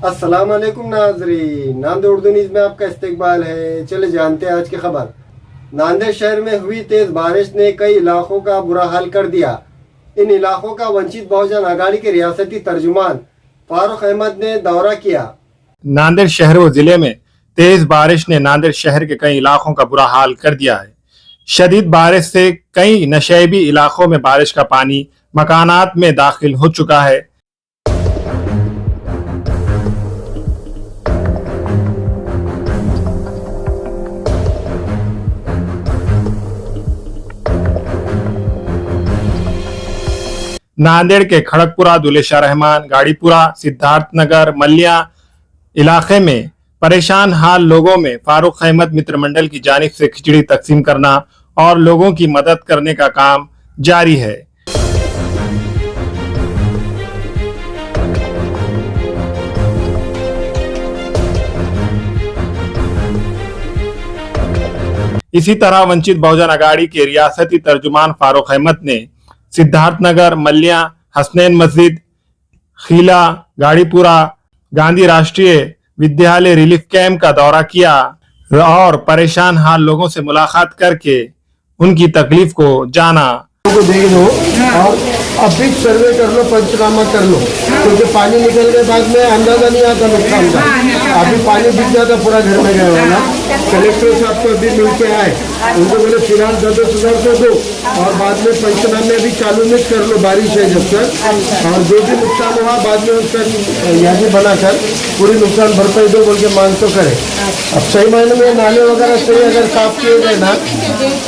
अस्सलाम वालेकुम नाज़रीन, नांदेड़ उर्दू न्यूज़ में आपका इस्तकबाल है। चले जानते हैं आज की खबर। नांदेड़ शहर में हुई तेज बारिश ने कई इलाकों का बुरा हाल कर दिया। इन इलाकों का वंचित बहुजन आघाड़ी के रियासती तर्जुमान फारूक अहमद ने दौरा किया। नांदेड़ शहर व जिले में तेज बारिश ने नांदेड़ शहर के कई इलाकों का बुरा हाल कर दिया है। शदीद बारिश से कई नशेबी इलाकों में बारिश का पानी मकानात में दाखिल हो चुका है। नांदेड़ के खड़गपुरा, दुलेशा रहमान, गाड़ीपुरा, सिद्धार्थनगर, मलिया इलाके में परेशान हाल लोगों में फारूक अहमद मित्र मंडल की जानिब से खिचड़ी तकसीम करना और लोगों की मदद करने का काम जारी है। इसी तरह वंचित बहुजन आघाड़ी के रियासती तर्जुमान फारूक अहमद ने सिद्धार्थनगर, मलिया, हसनैन मस्जिद, खीला, गाड़ीपुरा, गांधी राष्ट्रीय विद्यालय रिलीफ कैंप का दौरा किया और परेशान हाल लोगों से मुलाकात करके उनकी तकलीफ को जाना। देख लो और अभी सर्वे कर लो, पंचनामा कर लो, क्योंकि पानी निकलने बाद में अंदाजा नहीं आता नुकसान का। अभी पानी दिख जाता पूरा घर में गया वाला। कलेक्टर साहब को अभी मिल के आए, उनको बोले फिलहाल 10,000 को दो और बाद में पंचनामे भी चालू में कर लो, बारिश है जब तक, और जो भी नुकसान हुआ बाद में उसका यादी बनाकर पूरी नुकसान भरपाई दो बोल के मांग तो करे। अब सही मायने में नाले वगैरह सही अगर साफ किए गए ना,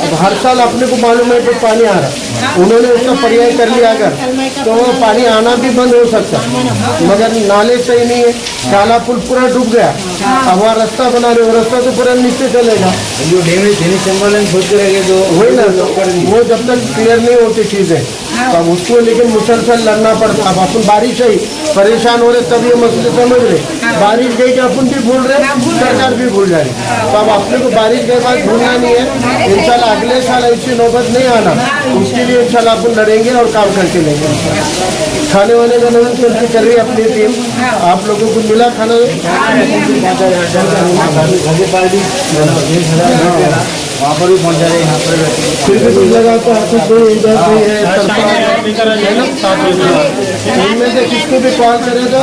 अब हर साल अपने को मालूम है तो पानी आ रहा, उन्होंने उसका पर्याय कर लिया अगर तो पानी आना भी बंद हो सकता, मगर नाले सही नहीं है। काला पुल पूरा डूब गया, अब वहाँ रास्ता बना रहे हो, रास्ता तो पूरा नीचे चलेगा। जो डैमेज वही ना, वो जब तक क्लियर नहीं होती चीजें तब उसको लेकिन मुसलसल लड़ना पड़ता। अब अपन बारिश है परेशान हो रहे तब ये मसले समझ रहे, बारिश गई कि अपन भी भूल रहे, सरकार भी भूल जा रही। तो अब अपने को बारिश के बाद भूलना नहीं है। इंशाल्लाह अगले साल ऐसी नौबत नहीं आना, उसके लिए इंशाल्लाह अपन लड़ेंगे और काम करके लेंगे। खाने वाने का व्यवस्था कर रही है अपनी टीम। आप लोगों को मिला खाना वहाँ पर भी पहुँचा रहे, यहाँ पर फिर भी कुछ लगा तो आपको कोई इधर कोई है इनमें से किसको भी कॉल करेगा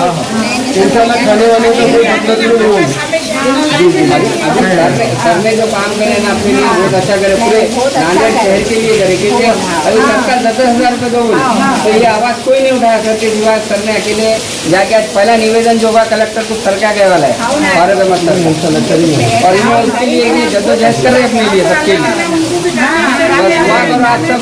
इंशाल्लाह खाने वाले का कोई मतलब नहीं होगी। सर ने जो काम करे ना अपने लिए बहुत अच्छा करे, पूरे नांदेड़ शहर के लिए करे, क्योंकि अभी सरकार 10,000 रुपये दो तो ये आवाज़ कोई नहीं उठाया सर के सिवा। सर ने अकेले जाके आज पहला निवेदन जो हुआ कलेक्टर को सर क्या कहे वाला है भारत अहमद सर, और इन्होंने उसके लिए जद्दोजहद कर रहे अपने लिए सबके लिए। आज सब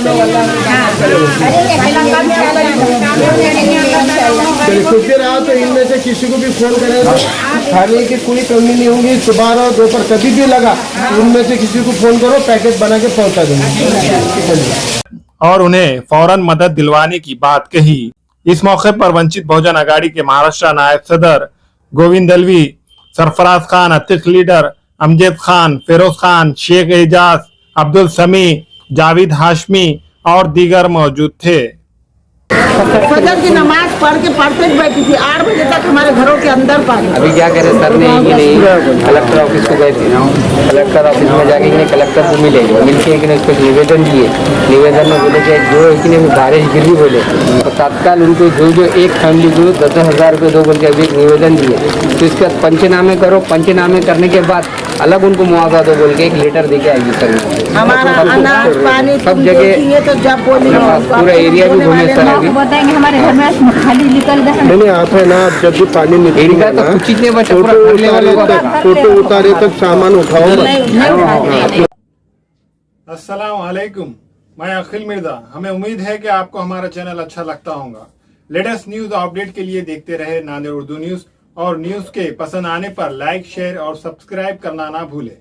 लोग सोचे रहा तो इनमें से किसी को भी फोन करेगा, खाने की कोई कमी नहीं होगी। सुबह और दोपहर कभी भी लगा उनमें से किसी को फोन करो, पैकेट बना के पहुंचा देंगे और उन्हें फौरन मदद दिलवाने की बात कही। इस मौके पर वंचित बहुजन आघाड़ी के महाराष्ट्र नायब सदर गोविंद दलवी, सरफराज खान, अतिक लीडर अमजद खान, फिरोज खान, शेख एजाज, अब्दुल समी, जावेद हाशमी और दीगर मौजूद थे। फजर की नमाज पढ़ के पढ़ते बैठी थी, 8 बजे तक हमारे घरों के अंदर पानी। अभी क्या करे सर ने कि नहीं कलेक्टर ऑफिस को गए थे ना, कलेक्टर ऑफिस में जाके कि कलेक्टर से मिले, मिलके कि उसको निवेदन दिए। निवेदन में बोले कि जो कि बारिश गिरी बोले तो तत्काल उनको जो एक फैमिली को 10,000 रुपये दो बोल के अभी एक निवेदन दिए। तो इसके बाद पंचनामे करो, पंचनामे करने के बाद अलग उनको मुआवजा दो बोल के एक लेटर देके आएगी सर। हमारा अनाज पानी सब जगह तो जब पूरा एरिया भी घूमे सर। अभी बताएंगे हमारे घर में खाली निकल गए नहीं आप है ना, जब भी पानी निकलेगा तो कुछ चीज नहीं बचा, फोटो उतारे तक सामान उठाओ। अस्सलाम वालेकुम, मैं अखिल मिर्जा। हमें उम्मीद है कि आपको हमारा चैनल अच्छा लगता होगा। लेटेस्ट न्यूज अपडेट के लिए देखते रहे नांदेड़ उर्दू न्यूज, और न्यूज के पसंद आने पर लाइक, शेयर और सब्सक्राइब करना ना भूलें।